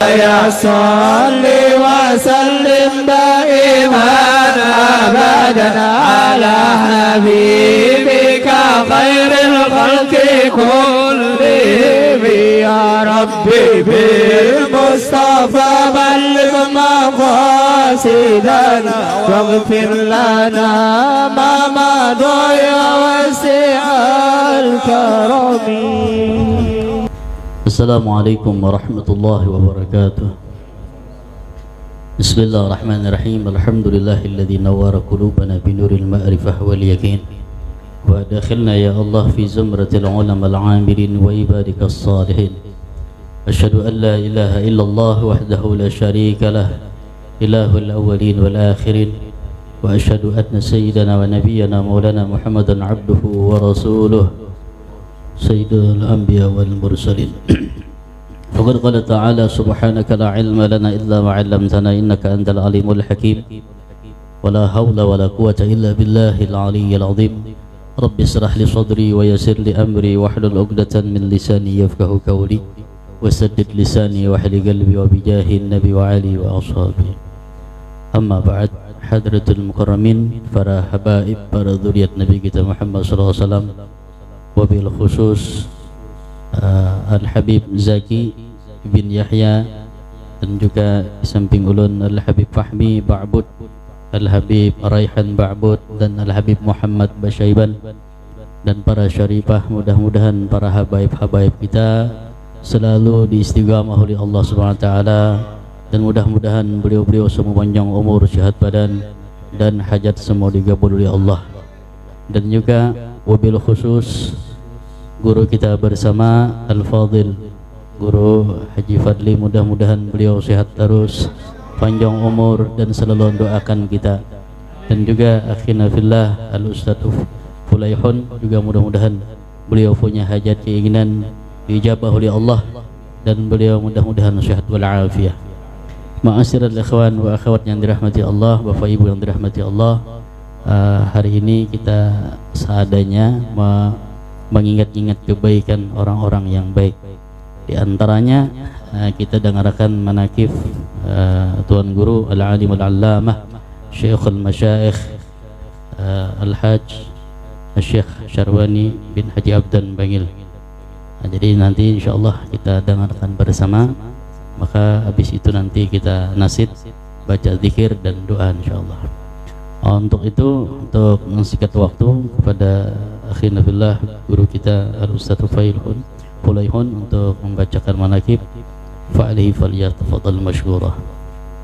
يا صل وسلم دائما أبدا على حبيبك خير الخلق كلهم يا ربي بالمصطفى بلغ مقاصدنا واغفر لنا ما مضى يا واسع الكرم. Assalamualaikum warahmatullahi wabarakatuh. Bismillahirrahmanirrahim. Alhamdulillahilladzi nawwara qulubana binuril ma'rifah wal yaqin wa adkhilna ya Allah fi zumratil ulama al-'amilin wa ibadikas salihin. Asyhadu an la ilaha illallah wahdahu la syarika lah, ilahul awwalin wal akhirin, wa asyhadu anna sayyidana wa nabiyyana maulana Muhammadan 'abduhu wa rasuluh Sayyidul Anbiya wal Mursalin. Faqad qala ta'ala subhanaka la ilma lana illa ma 'allamtana innaka antal alimul hakim. Wa la hawla wa la quwwata illa billahil aliyyil azim. Rabbi israh li sadri wa yassir li amri wahlul 'uqdatan min lisani yafqahu qawli wasaddid lisani wa hli qalbi wa bijahin nabi wa ali wa ashabi. Amma ba'd, hadratul mukarramin, para habaib, para dzurriyyat Nabi kita Muhammad sallallahu alaihi wasallam, wabil khusus Al-Habib Zaki bin Yahya, dan juga di samping ulun Al-Habib Fahmi Ba'bud, Al-Habib Raihan Ba'bud, dan Al-Habib Muhammad Basyaiban, dan para syarifah. Mudah-mudahan para habaib-habaib kita selalu diistiqamah oleh Allah Subhanahu wa taala, dan mudah-mudahan beliau-beliau semua panjang umur, sehat badan, dan hajat semua digabul oleh Allah. Dan juga wabil khusus guru kita bersama Al-Fadil Guru Haji Fadli, mudah-mudahan beliau sehat terus, panjang umur, dan selalu doakan kita. Dan juga akhina fillah Al-Ustadz Fulaihun, juga mudah-mudahan beliau punya hajat, keinginan dijabah oleh Allah, dan beliau mudah-mudahan sehat walafiat. Ma'asyiral ikhwan wa akhwat yang dirahmati Allah, Bapak Ibu yang dirahmati Allah, hari ini kita seadanya mengingat-ingat kebaikan orang-orang yang baik. Di antaranya kita dengarkan manakib Tuan Guru Al-Alim Al-Allamah Syekhul Masyayikh Al-Hajj Syekh Syarwani bin Haji Abdan Bangil. Jadi nanti insyaAllah kita dengarkan bersama, maka habis itu nanti kita nasid, baca zikir dan doa insyaAllah. Untuk itu, untuk mensingkat waktu, kepada akhina fillah guru kita Al-Ustadz Fulaihun untuk membacakan manakib, fa'alihi falyatafadhal mashkurah.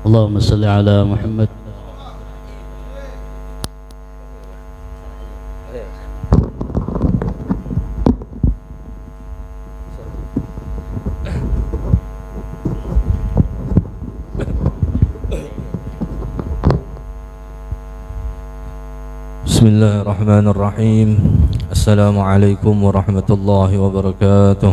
Allahumma salli ala Muhammad. Bismillahirrahmanirrahim. Assalamualaikum warahmatullahi wabarakatuh.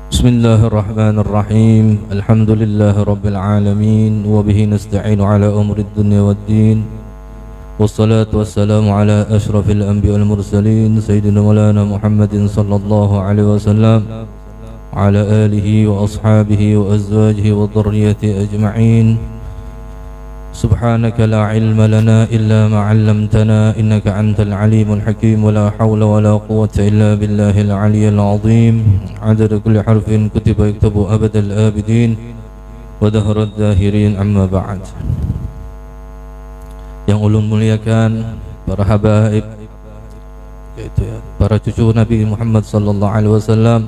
Bismillahirrahmanirrahim. Alhamdulillahi rabbil alamin, wa bihi nasta'inu ala umrid dunya waddin. Wassalatu wassalamu ala ashrafil anbiya wal mursalin, sayyidina maulana Muhammadin sallallahu alaihi wasallam, ala alihi wa ashabihi wa azwajihi wa dhurriyyatihi ajma'in. Subhanaka la ilma lana illa ma 'allamtana innaka antal alimul hakim, wa la hawla wa la quwwata illa billahil aliyyil azim. Adada kulli harfin kutiba yaktubu abadal abidin wa dahrad zahirin, amma ba'd. Yang ulun muliakan para habaib, yaitu para cucu Nabi Muhammad sallallahu alaihi wasallam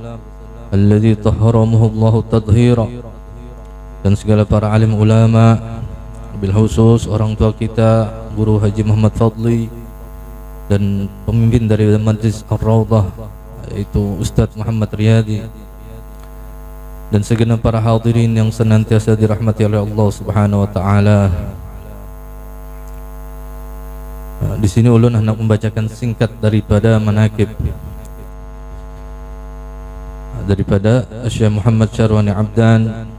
alladzi tahharamuhu Allah tadhhira, dan segala para alim ulama, bil khusus orang tua kita Guru Haji Muhammad Fadli, dan pemimpin dari Majlis Ar-Rawdah yaitu Ustadz Muhammad Riyadi, dan segenap para hadirin yang senantiasa dirahmati oleh Allah Subhanahu wa taala. Di sini ulun hendak membacakan singkat daripada manakib daripada Syekh Muhammad Syarwani Abdan.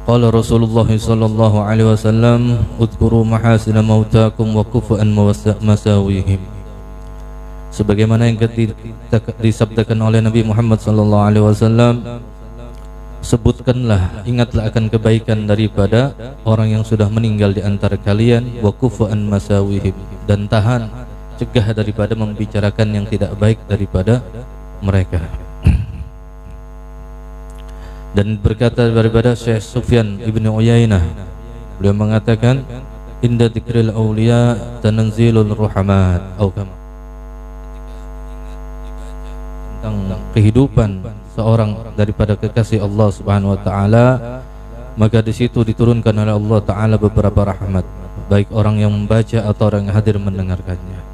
Qala Rasulullah sallallahu alaihi wasallam, udhkuru mahasina mautakum wa kufu an masawihim. sebagaimana yang disabdakan oleh Nabi Muhammad sallallahu alaihi wasallam, sebutkanlah, ingatlah akan kebaikan daripada orang yang sudah meninggal di antara kalian, wa kufu an masawihim, dan tahan, cegah daripada membicarakan yang tidak baik daripada mereka. Dan berkata daripada Syekh Sufyan ibn Uyainah, beliau mengatakan, inda dzikril awliya tanzilul ruhamat, atau tentang kehidupan seorang daripada kekasih Allah Subhanahu wa taala, maka di situ diturunkan oleh Allah taala beberapa rahmat, baik orang yang membaca atau orang yang hadir mendengarkannya.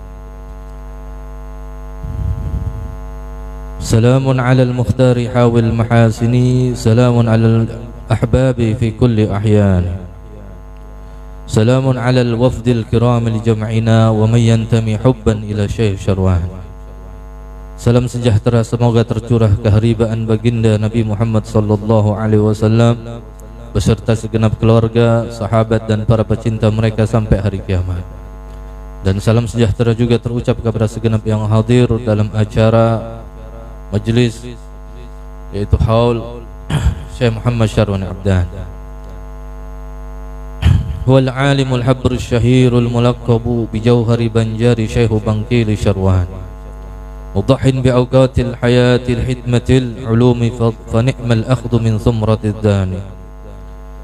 Salamun 'alal mukhtari hawil mahasini, salamun 'alal ahbabi fi kulli ahyan, salamun 'alal wafdil kiramil jam'ina wa man yantami hubban ila Syekh Syarwan. Salam sejahtera semoga tercurah keharibaan baginda Nabi Muhammad sallallahu alaihi wasallam beserta segenap keluarga, sahabat dan para pecinta mereka sampai hari kiamat. Dan salam sejahtera juga terucap kepada segenap yang hadir dalam acara majlis, yaitu haul Syekh Muhammad Syarwan Abdan. Huwal alimul habrul syahirul mulaqabu bi jauhari banjari Syekh Bangkil Syarwan, mudahhin bi awqatil hayatil hidmatil ulumi fa ni'mal akhdhu min thumratid dani,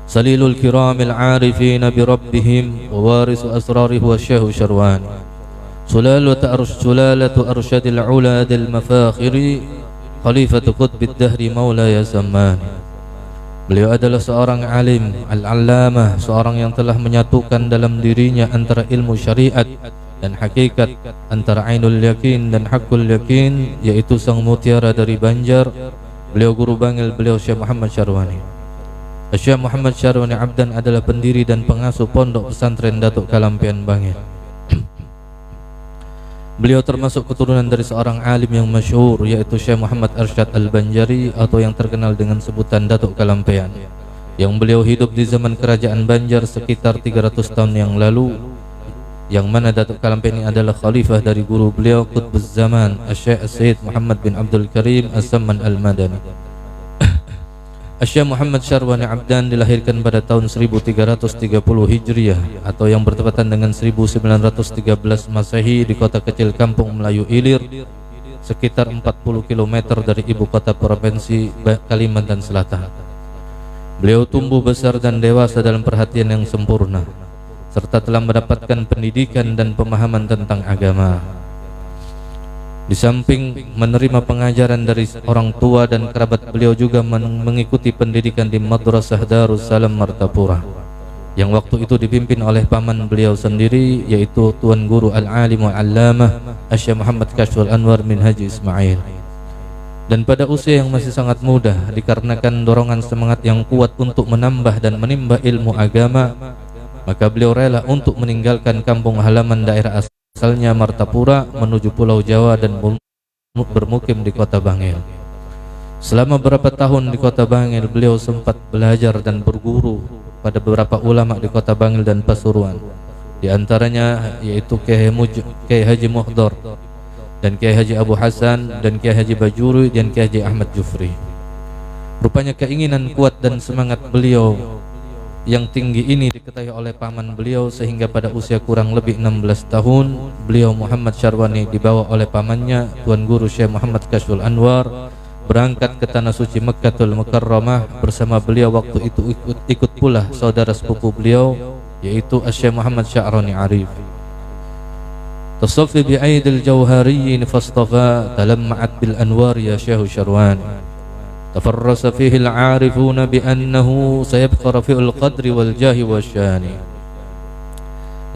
salilul kiramil arifin bi rabbihim wa warisu asrarihi wa Syekh Syarwan, sulalatu arsyadil uladil mafakhiri, khalifatu qutbid dahri maulaya zaman. Beliau adalah seorang alim, al-allamah, seorang yang telah menyatukan dalam dirinya antara ilmu syariat dan hakikat, antara ainul yakin dan hakul yakin, yaitu sang mutiara dari Banjar. Beliau guru bangil beliau Syekh Muhammad Syarwani. Syekh Muhammad Syarwani Abdan adalah pendiri dan pengasuh pondok pesantren Datuk Kalampian Bangil. Beliau termasuk keturunan dari seorang alim yang masyhur, yaitu Syekh Muhammad Arsyad Al-Banjari, atau yang terkenal dengan sebutan Datuk Kalampian, yang beliau hidup di zaman kerajaan Banjar sekitar 300 tahun yang lalu, yang mana Datuk Kalampian ini adalah khalifah dari guru beliau Qutbuz Zaman Syekh Sayyid Muhammad bin Abdul Karim As-Samman Al-Madani. Syekh Muhammad Syarwani Abdan dilahirkan pada tahun 1330 Hijriah atau yang bertepatan dengan 1913 Masehi di kota kecil Kampung Melayu Ilir, sekitar 40 km dari ibu kota provinsi Kalimantan Selatan. Beliau tumbuh besar dan dewasa dalam perhatian yang sempurna, serta telah mendapatkan pendidikan dan pemahaman tentang agama. Di samping menerima pengajaran dari orang tua dan kerabat, beliau juga mengikuti pendidikan di Madrasah Darussalam Martapura, yang waktu itu dipimpin oleh paman beliau sendiri, yaitu Tuan Guru Al-Alim Al-Allamah Syekh Muhammad Kashful Anwar bin Haji Ismail. Dan pada usia yang masih sangat muda, dikarenakan dorongan semangat yang kuat untuk menambah dan menimba ilmu agama, maka beliau rela untuk meninggalkan kampung halaman daerah asalnya Martapura menuju Pulau Jawa dan bermukim di kota Bangil. Selama beberapa tahun di kota Bangil, beliau sempat belajar dan berguru pada beberapa ulama di kota Bangil dan Pasuruan, di antaranya yaitu Kiai Haji Muhdar dan Kiai Haji Abu Hasan dan Kiai Haji Bajuri dan Kiai Haji Ahmad Jufri. Rupanya keinginan kuat dan semangat beliau yang tinggi ini diketahui oleh paman beliau, sehingga pada usia kurang lebih 16 tahun beliau Muhammad Syarwani dibawa oleh pamannya Tuan Guru Syekh Muhammad Kashful Anwar berangkat ke tanah suci Mekkatul Mukarramah. Bersama beliau waktu itu ikut pula saudara sepupu beliau, yaitu Syekh Muhammad Sya'rani Arif. Tasaffi bi aidil jawhariyyin fastafa talamma'at bil anwar ya Syekh Syarwani. تفرس فيه العارفون بأنه سيبقى رفيع القدر والجاه والشان.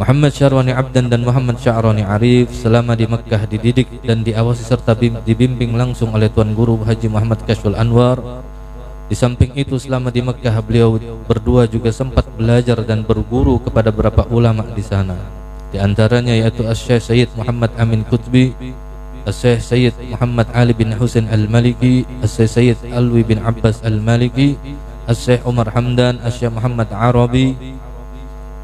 Muhammad Syarwani Abdan dan Muhammad Sya'rani Arif selama di Mekkah dididik dan diawasi serta dibimbing langsung oleh Tuan Guru Haji Muhammad Kashful Anwar. Di samping itu selama di Mekkah beliau berdua juga sempat belajar dan berguru kepada beberapa ulama di sana. Di antaranya yaitu Syekh Sayyid Muhammad Amin Qutbi, Syekh Sayyid Muhammad Ali bin Husain Al-Maliki, Syekh Sayyid Alwi bin Abbas Al-Maliki, Syekh Umar Hamdan, Syekh Muhammad Arabi,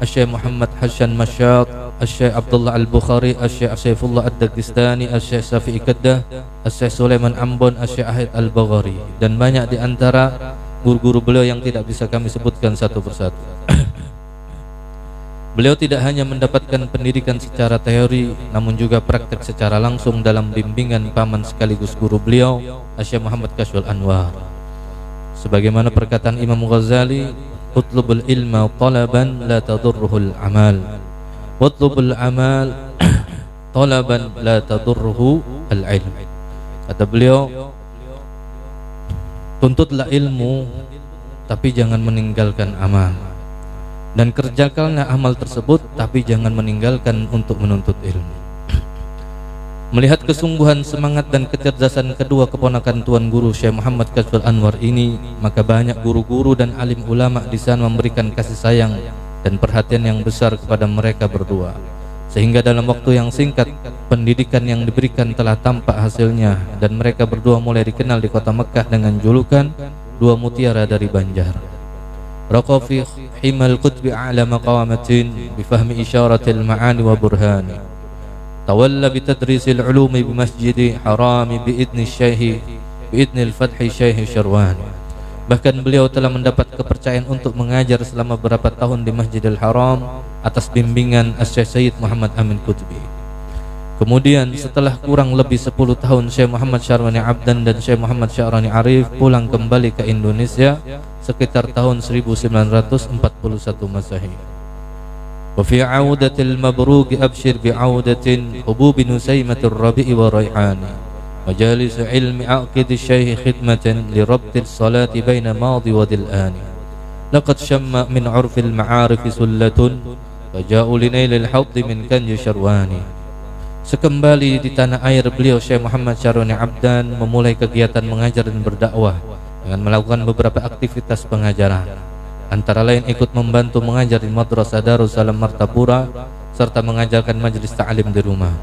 Syekh Muhammad Hassan Masyad, Syekh Abdullah Al-Bukhari, Syekh Saifullah Ad-Dagestani, Syekh Syafi'i Kaddah, Syekh Sulaiman Ambon, Syekh Ahid Al-Baghari, dan banyak di antara guru-guru beliau yang tidak bisa kami sebutkan satu persatu. Beliau tidak hanya mendapatkan pendidikan secara teori, namun juga praktek secara langsung dalam bimbingan paman sekaligus guru beliau, Syekh Muhammad Kashful Anwar. Sebagaimana perkataan Imam Ghazali, utlubul ilma talaban la tadurruhul amal, utlubul amal talaban la tadurruhu al-ilm. Kata beliau, tuntutlah ilmu tapi jangan meninggalkan amal, dan kerjakanlah amal tersebut tapi jangan meninggalkan untuk menuntut ilmu. Melihat kesungguhan, semangat dan kecerdasan kedua keponakan Tuan Guru Syekh Muhammad Kashful Anwar ini, maka banyak guru-guru dan alim ulama di sana memberikan kasih sayang dan perhatian yang besar kepada mereka berdua, sehingga dalam waktu yang singkat pendidikan yang diberikan telah tampak hasilnya, dan mereka berdua mulai dikenal di kota Mekah dengan julukan dua mutiara dari Banjar. Raqa fi himal qutbi a'la maqamatin bifahmi isyaratil ma'ani wa burhani, tawalla bitadrisil ulumi bimasjidi harami biidni syaihi biidnil fathi syaihi Syarwani. Bahkan beliau telah mendapat kepercayaan untuk mengajar selama beberapa tahun di Masjidil Haram atas bimbingan Syekh Sayyid Muhammad Amin Qutbi. Kemudian setelah kurang lebih 10 tahun Syekh Muhammad Syarwani Abdan dan Syekh Muhammad Syarwani Arif pulang kembali ke Indonesia sekitar tahun 1941 Masehi. Wa fi 'audatil mabruq abshir bi 'audatin hubub nusaymatir rabi'i wa rayhani, majalis ilmi aqid syekh khidmatan li rabtil salati baina madi wa dil'ani, laqad shamma min 'urfil ma'arif sullatun faja'u linailil hadd min kanji Syarwani. Sekembali di tanah air, beliau Syekh Muhammad Syarwani Abdan memulai kegiatan mengajar dan berdakwah dengan melakukan beberapa aktivitas pengajaran, antara lain ikut membantu mengajar di Madrasah Darussalam Martapura serta mengajarkan majelis ta'lim di rumah.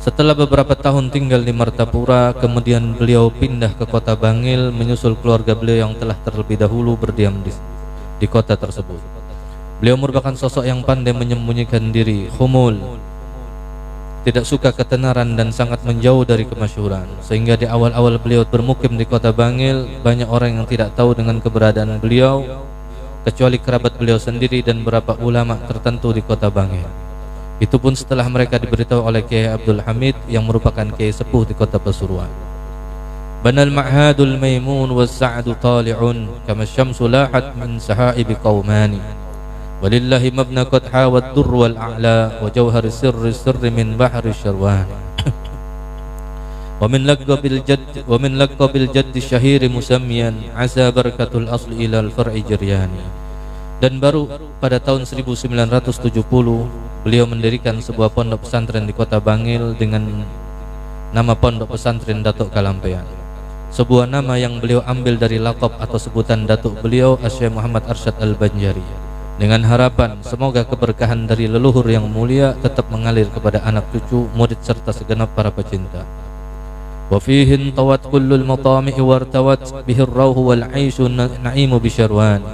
Setelah beberapa tahun tinggal di Martapura, kemudian beliau pindah ke kota Bangil menyusul keluarga beliau yang telah terlebih dahulu berdiam di kota tersebut. Beliau merupakan sosok yang pandai menyembunyikan diri, khumul, tidak suka ketenaran dan sangat menjauh dari kemasyhuran, sehingga di awal-awal beliau bermukim di kota Bangil, banyak orang yang tidak tahu dengan keberadaan beliau kecuali kerabat beliau sendiri dan beberapa ulama tertentu di kota Bangil. Itu pun setelah mereka diberitahu oleh Kiai Abdul Hamid yang merupakan kiai sepuh di kota Pasuruan. Banal ma'hadul maimun was sa'du tali'un kama syamsu lahat min sahaibi qaumani, walillahi mabna qad hawad durr wal a'la wa jawhar sirri sirri min bahri Syarwani. Wa min laqabil jadd syahir musammiyan asa barakatul asli ila al far'i jiryani. Dan baru pada tahun 1970 beliau mendirikan sebuah pondok pesantren di kota Bangil dengan nama Pondok Pesantren Datuk Kalampean, sebuah nama yang beliau ambil dari laqab atau sebutan datuk beliau Syekh Muhammad Arsyad Al-Banjari, dengan harapan semoga keberkahan dari leluhur yang mulia tetap mengalir kepada anak cucu, murid serta segenap para pecinta. Wa fihi tawat kullul matami'i wartawat bihi ar-rauhu wal 'aishu na'imu bi Syarwan,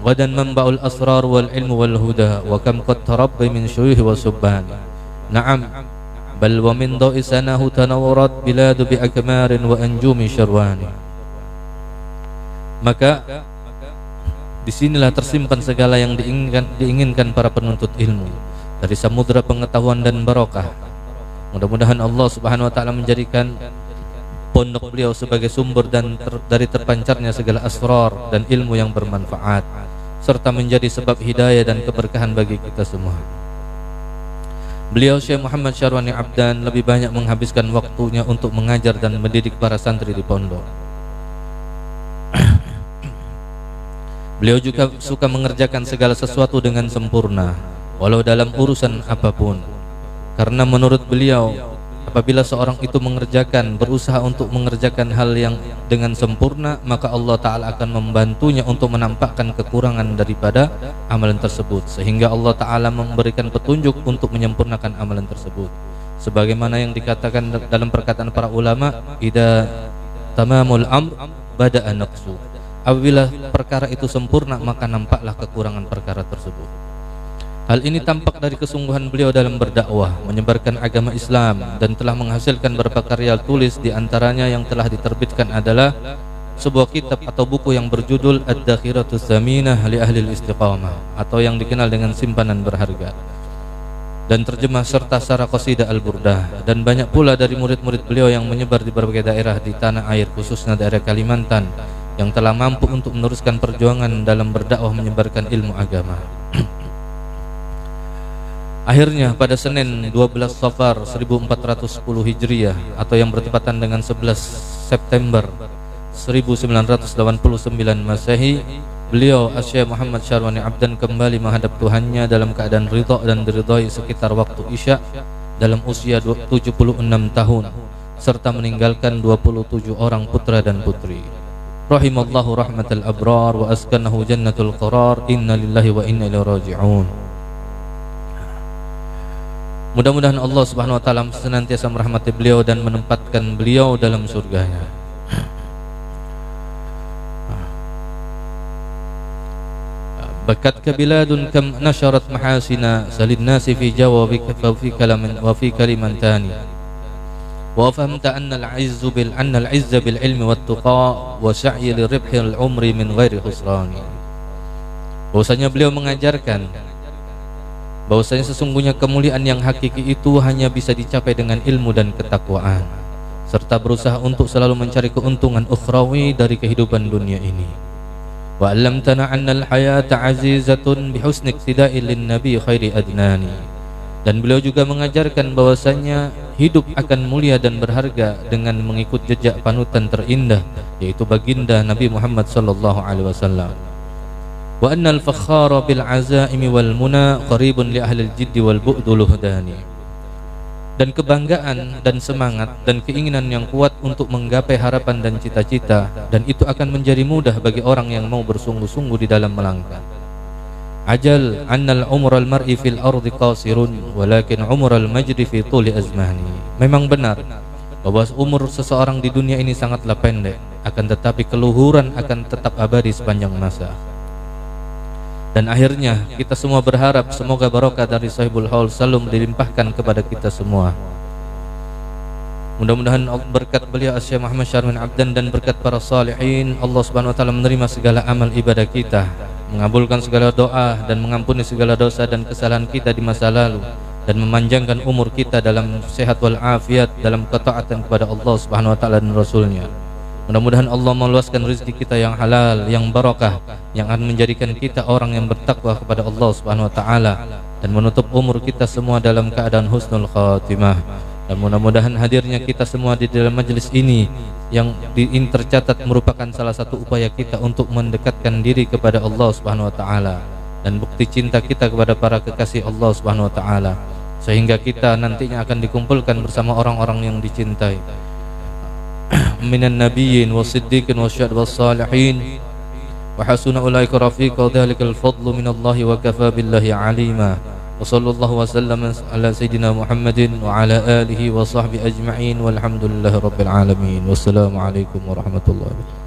wadan manba'ul asrar wal ilmu wal huda wa kam qad tarabbi min syuyuhi wa subban. Na'am, bal wa min da'i sanahu tanawwarat biladu bi akmarin wa anjumi Syarwani. Maka disinilah tersimpan segala yang diinginkan para penuntut ilmu dari samudra pengetahuan dan barokah. Mudah-mudahan Allah Subhanahu wa taala menjadikan pondok beliau sebagai sumber dan dari terpancarnya segala asrar dan ilmu yang bermanfaat, serta menjadi sebab hidayah dan keberkahan bagi kita semua. Beliau Syekh Muhammad Syarwani Abdan lebih banyak menghabiskan waktunya untuk mengajar dan mendidik para santri di pondok. Beliau juga suka mengerjakan segala sesuatu dengan sempurna, walau dalam urusan apapun. Karena menurut beliau, apabila seorang itu berusaha untuk mengerjakan hal yang dengan sempurna, maka Allah Ta'ala akan membantunya untuk menampakkan kekurangan daripada amalan tersebut, sehingga Allah Ta'ala memberikan petunjuk untuk menyempurnakan amalan tersebut. Sebagaimana yang dikatakan dalam perkataan para ulama, idza tamamul amr bada'a naqsu. Apabila perkara itu sempurna, maka nampaklah kekurangan perkara tersebut. Hal ini tampak dari kesungguhan beliau dalam berdakwah, menyebarkan agama Islam, dan telah menghasilkan beberapa karya tulis. Di antaranya yang telah diterbitkan adalah sebuah kitab atau buku yang berjudul Ad-Dakhiratus Zaminah li Ahlil Istiqamah, atau yang dikenal dengan simpanan berharga, dan terjemah serta syarah qasidah Al-Burdah. Dan banyak pula dari murid-murid beliau yang menyebar di berbagai daerah di tanah air, khususnya daerah Kalimantan, yang telah mampu untuk meneruskan perjuangan dalam berdakwah menyebarkan ilmu agama. Akhirnya pada Senin 12 Safar 1410 Hijriah, atau yang bertepatan dengan 11 September 1989 Masehi, beliau Asy-Syaikh Muhammad Syarwani Abdan kembali menghadap Tuhannya dalam keadaan ridha dan diridhai sekitar waktu Isya dalam usia 76 tahun, serta meninggalkan 27 orang putra dan putri. Rahimallahu rahmatal abrar wa askanahu jannatul qarar. Inna lillahi wa inna ilaihi raji'un. Mudah-mudahan Allah Subhanahu wa taala senantiasa merahmati beliau dan menempatkan beliau dalam surganya. Bakatka biladun kam nasharat mahasina salid nasi fi jawabika fi kalamin wa fi kalimantani wa fahamta anna al-'izza bil ilmi wat tuqa wa sa'yi li ribhil umri min ghairi khusrani. Bahwasanya beliau mengajarkan bahwasanya sesungguhnya kemuliaan yang hakiki itu hanya bisa dicapai dengan ilmu dan ketakwaan, serta berusaha untuk selalu mencari keuntungan ukhrawi dari kehidupan dunia ini. Wa 'allamtana 'anna al-hayata 'azizatun bi husni iqtida'i lin-nabi khairi adnani. Dan beliau juga mengajarkan bahwasanya hidup akan mulia dan berharga dengan mengikut jejak panutan terindah, yaitu baginda Nabi Muhammad sallallahu alaihi wasallam. Wa annal fakhara bil azaimi wal muna qaribun li ahli al jiddi wal bu'dul huhdani. Dan kebanggaan dan semangat dan keinginan yang kuat untuk menggapai harapan dan cita-cita, dan itu akan menjadi mudah bagi orang yang mau bersungguh-sungguh di dalam melangkah. Ajal annal umral mar'i fil ardi qasirun walakin umral majdi fi tuli azmani. Memang benar bahwa umur seseorang di dunia ini sangatlah pendek, akan tetapi keluhuran akan tetap abadi sepanjang masa. Dan akhirnya kita semua berharap semoga barokah dari Sahibul Haul selalu dilimpahkan kepada kita semua. Mudah-mudahan berkat beliau Asy-Syaikh Muhammad Syarwani Abdan dan berkat para salihin, Allah Subhanahu wa taala menerima segala amal ibadah kita, mengabulkan segala doa dan mengampuni segala dosa dan kesalahan kita di masa lalu, dan memanjangkan umur kita dalam sehat wal afiat dalam ketaatan kepada Allah Subhanahu wa taala dan Rasulnya. Mudah-mudahan Allah meluaskan rezeki kita yang halal, yang barakah, yang akan menjadikan kita orang yang bertakwa kepada Allah Subhanahu wa taala, dan menutup umur kita semua dalam keadaan husnul khatimah. Dan mudah-mudahan hadirnya kita semua di dalam majelis ini yang tercatat merupakan salah satu upaya kita untuk mendekatkan diri kepada Allah Subhanahu wa taala, dan bukti cinta kita kepada para kekasih Allah Subhanahu wa taala, sehingga kita nantinya akan dikumpulkan bersama orang-orang yang dicintai minan nabiyyin was-siddiqin wasyuhada was-salihin wa hasuna ulaika rafiqa dzalikal fadlu minallahi wa kafa billahi alima. Wa sallallahu wa sallam ala sayyidina Muhammadin wa ala alihi wa sahbihi ajma'in walhamdulillahi rabbil alamin. Wassalamu alaikum warahmatullahi wabarakatuh.